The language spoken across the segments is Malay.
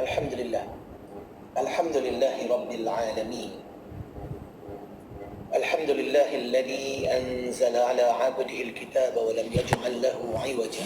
Alhamdulillah. Alhamdulillahi Rabbil Alamin. Alhamdulillahilladzi anzala ala abdihi alkitaba wa lam yaj'al lahu 'iwaja.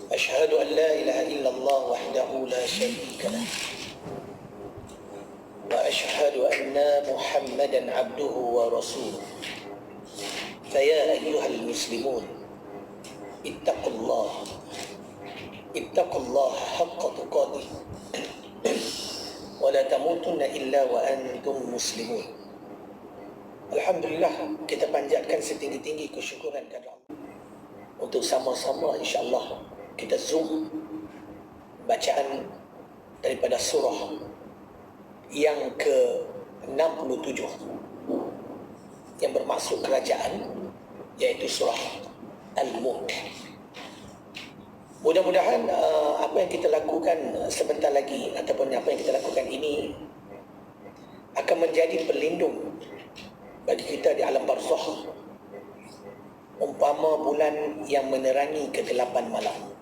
Ashhadu an la ilaha illallah wahdahu la syarika lah. Wa ashhadu anna Muhammadan 'abduhu wa rasuluh. Faya ayyuhal muslimun, ittaqullaha haqqa tuqatih wa la tamutunna illa wa antum muslimun. Alhamdulillah, kita panjatkan setinggi-tinggi kesyukuran kepada Allah untuk sama-sama insya-Allah kita zoom bacaan daripada surah yang ke-67 yang bermaksud kerajaan, iaitu surah Al-Mulk. Mudah-mudahan apa yang kita lakukan sebentar lagi ataupun apa yang kita lakukan ini akan menjadi pelindung bagi kita di alam barzakh, umpama bulan yang menerangi kegelapan malam.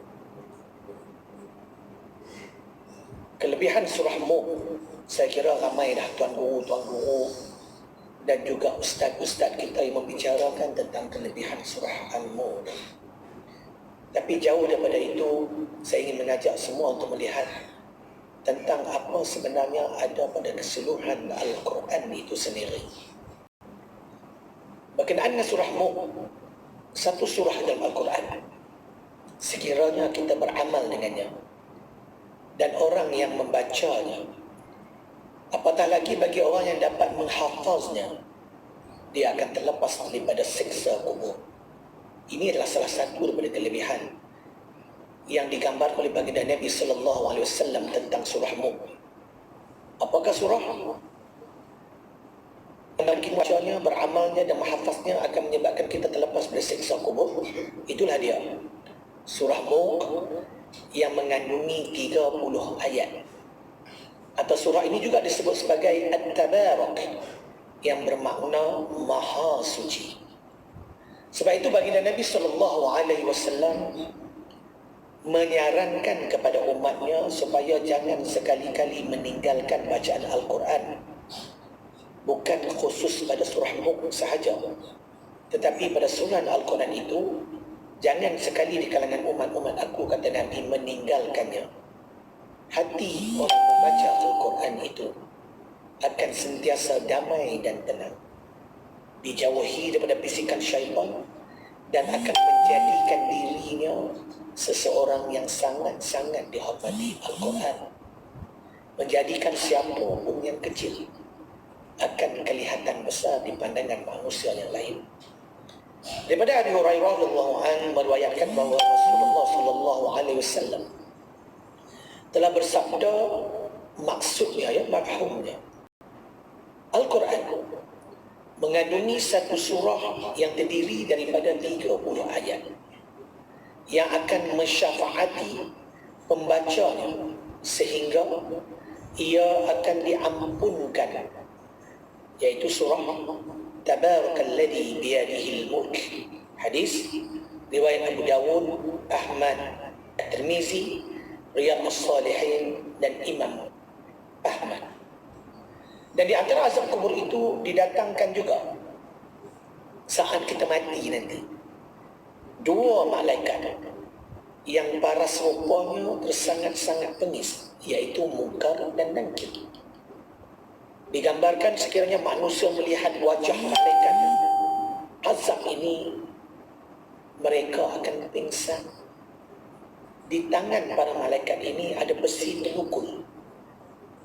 Kelebihan surah Mulk, saya kira ramai dah tuan guru dan juga ustaz-ustaz kita yang membicarakan tentang kelebihan surah Al-Mulk. Tapi jauh daripada itu, saya ingin mengajak semua untuk melihat tentang apa sebenarnya ada pada keseluruhan Al-Quran itu sendiri. Berkenaan dengan surah Mulk, satu surah dalam Al-Quran, sekiranya kita beramal dengannya dan orang yang membacanya, apatah lagi bagi orang yang dapat menghafaznya, dia akan terlepas daripada siksa kubur. Ini adalah salah satu daripada kelebihan yang digambarkan oleh baginda Nabi sallallahu alaihi wasallam tentang surah Mulk. Apakah surah? Yang kita bacanya, beramalnya dan menghafaznya akan menyebabkan kita terlepas dari siksa kubur. Itulah dia, surah Mulk yang mengandungi 30 ayat. Atau surah ini juga disebut sebagai At-Tabarak, yang bermakna Maha Suci. Sebab itu baginda Nabi SAW menyarankan kepada umatnya supaya jangan sekali-kali meninggalkan bacaan Al-Quran. Bukan khusus pada surah Mulk sahaja, tetapi pada surah Al-Quran itu, jangan sekali di kalangan umat-umat aku, kata Nabi, meninggalkannya. Hati orang membaca Al-Quran itu akan sentiasa damai dan tenang, dijauhi daripada bisikan syaitan, dan akan menjadikan dirinya seseorang yang sangat-sangat dihormati Al-Quran. Menjadikan siapa pun yang kecil akan kelihatan besar di pandangan manusia yang lain. Daripada Abu Hurairah radhiyallahu anhu meriwayatkan bahawa Rasulullah sallallahu alaihi wasallam telah bersabda, maksudnya mafhumnya, Al-Quran mengandungi satu surah yang terdiri daripada 30 ayat yang akan mensyafaati pembacanya sehingga ia akan diampunkan, iaitu surah Tabarakalladzi biyadihil mulk. Hadis riwayat Abu Dawud, Ahmad, At-Tirmizi, Riyadhus Shalihin dan Imam Ahmad. Dan di antara azab kubur itu didatangkan juga saat kita mati nanti, dua malaikat yang paras rupanya tersangat-sangat pengis, iaitu Munkar dan Nakir. Digambarkan sekiranya manusia melihat wajah malaikat azab ini, mereka akan pingsan. Di tangan para malaikat ini ada besi tukul.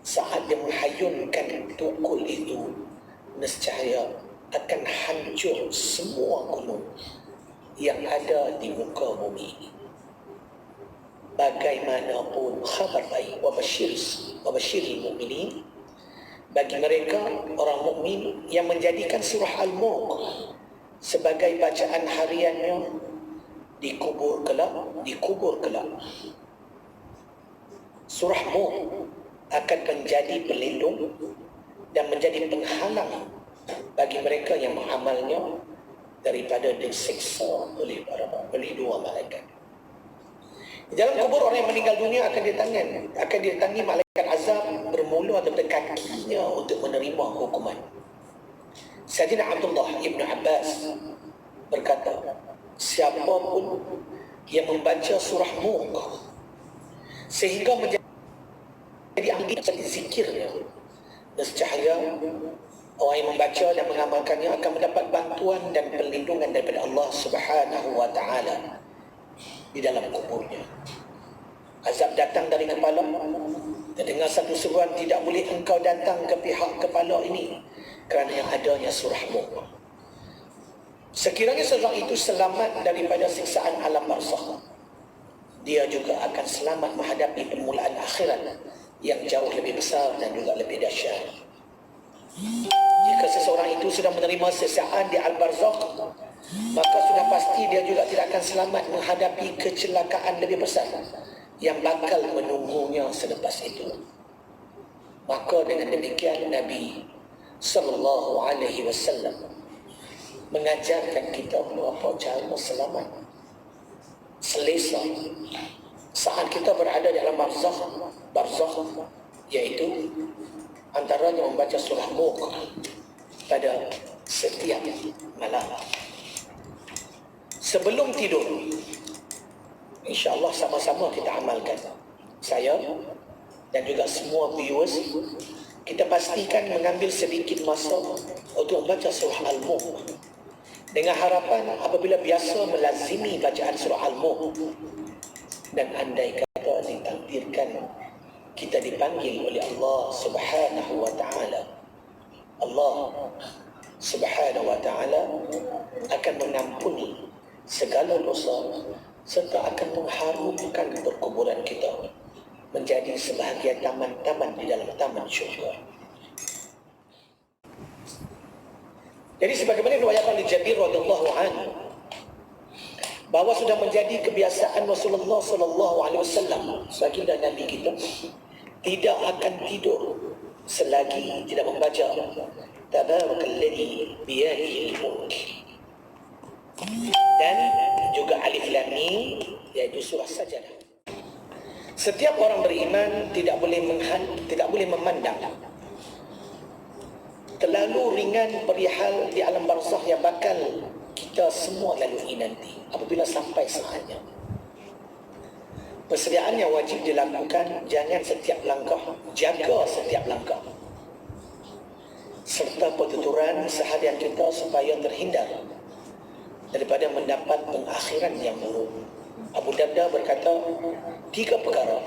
Saat dia menghayunkan tukul itu, nescaya akan hancur semua gunung yang ada di muka bumi ini. Bagaimanapun khabar baik, wa basyiril mu'minin, bagi mereka orang mukmin yang menjadikan surah Al-Mulk sebagai bacaan hariannya, dikubur kelak. Surah Mulk akan menjadi pelindung dan menjadi penghalang bagi mereka yang mengamalnya daripada disiksa oleh dua malaikat. Di dalam kubur orang yang meninggal dunia akan didatangi malaikat azab bermula daripada kakinya untuk menerima hukuman. Sayyidina Abdullah Ibn Abbas berkata, siapapun yang membaca surah Mulk sehingga menjadi ahli zikirnya, nescaya orang yang membaca dan mengamalkannya akan mendapat bantuan dan perlindungan daripada Allah Subhanahu wa taala di dalam kuburnya. Azab datang dari kepala. Terdengar satu seruan, tidak boleh engkau datang ke pihak kepala ini kerana yang adanya surah Mulk. Sekiranya seorang itu selamat daripada siksaan alam barzakh, dia juga akan selamat menghadapi permulaan akhirat yang jauh lebih besar dan juga lebih dahsyat. Jika seseorang itu sudah menerima siksaan di al-barzakh, maka sudah pasti dia juga tidak akan selamat menghadapi kecelakaan lebih besar yang bakal menunggunya selepas itu. Maka dengan demikian Nabi sallallahu alaihi wasallam mengajarkan kita berapa cara selamat selesa saat kita berada di alam barzakh, iaitu antaranya membaca surah Mulk pada setiap malam sebelum tidur. InsyaAllah sama-sama kita amalkan. Saya dan juga semua viewers, kita pastikan mengambil sedikit masa untuk membaca surah Al-Mulk, dengan harapan apabila biasa melazimi bacaan surah Al-Mulk dan andai kata ditakdirkan kita dipanggil oleh Allah Subhanahu wa taala, Allah Subhanahu wa taala akan mengampuni segala dosa serta akan mengharumkan perkuburan kita menjadi sebahagian taman-taman di dalam taman syurga. Jadi sebagaimana riwayat oleh Jabir radhiyallahu anhu bahawa sudah menjadi kebiasaan Rasulullah sallallahu alaihi wasallam, baginda Nabi kita, tidak akan tidur selagi tidak membaca Tabarakalladzi biyadihi al-mulk dan juga Alif Lam Mim, iaitu surah Sajadah. Setiap orang beriman tidak boleh memandang terlalu ringan perihal di alam barzakh yang bakal kita semua lalui nanti apabila sampai saatnya. Persediaan yang wajib dilakukan, jangan setiap langkah, jaga setiap langkah, serta pertuturan seharian kita supaya terhindar daripada mendapat pengakhiran yang buruk. Abu Darda berkata, 3 perkara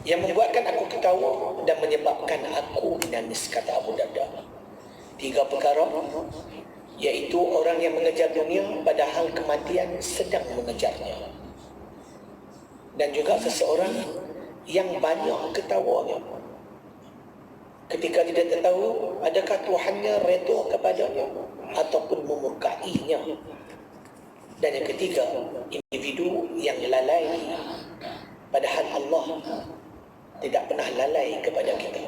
yang membuatkan aku ketawa dan menyebabkan aku menangis, kata Abu Darda. 3 perkara, iaitu orang yang mengejar dunia padahal kematian sedang mengejarnya, dan juga seseorang yang banyak ketawanya ketika tidak tahu adakah Tuhannya redha kepadanya ataupun memurkainya. Dan yang ketiga, individu yang lalai padahal Allah tidak pernah lalai kepada kita.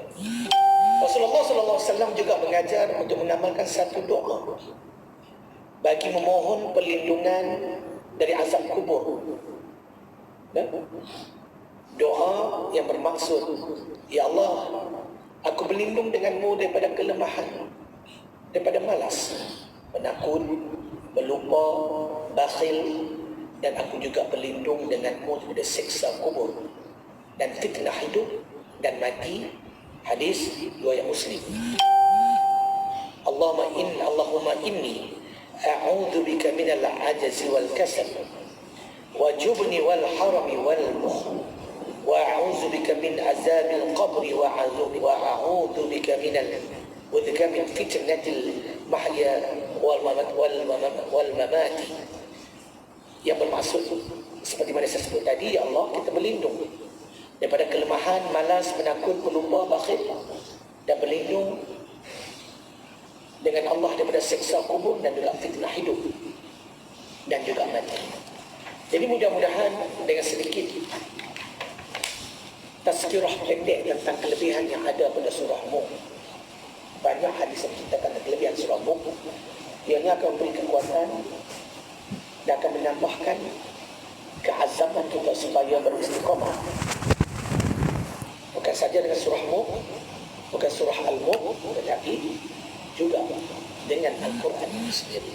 Rasulullah SAW juga mengajar untuk mengamalkan satu doa bagi memohon perlindungan dari azab kubur. Doa yang bermaksud, ya Allah, aku berlindung denganmu daripada kelemahan, daripada malas, penakut, berlupa, bakhil, dan aku juga berlindung denganmu daripada siksa kubur dan fitnah hidup dan mati. Hadis riwayat Muslim. Allahumma inni a'udzu bika minal ajzi wal kasal wa jubni wal harami wal bukhl wa a'udzu bika min azabil qabri wa a'udzu bika min fitnatil mahya wal mamat. Yang bermaksud seperti mana saya sebut tadi, ya Allah, kita berlindung daripada kelemahan, malas, penakut, pelupa, bakhil, dan berlindung dengan Allah daripada siksa kubur dan juga fitnah hidup dan juga mati. Jadi mudah-mudahan dengan sedikit tazkirah pendek tentang kelebihan yang ada pada surah Mulk, banyak hadis yang menceritakan kelebihan surah Mulk, ianya akan memberi kekuatan dan akan menambahkan keazaman zaman kita supaya beristiqamah. Bukan saja dengan surah Mulk, bukan surah Al-Mulk, tetapi juga dengan Al-Quran itu sendiri.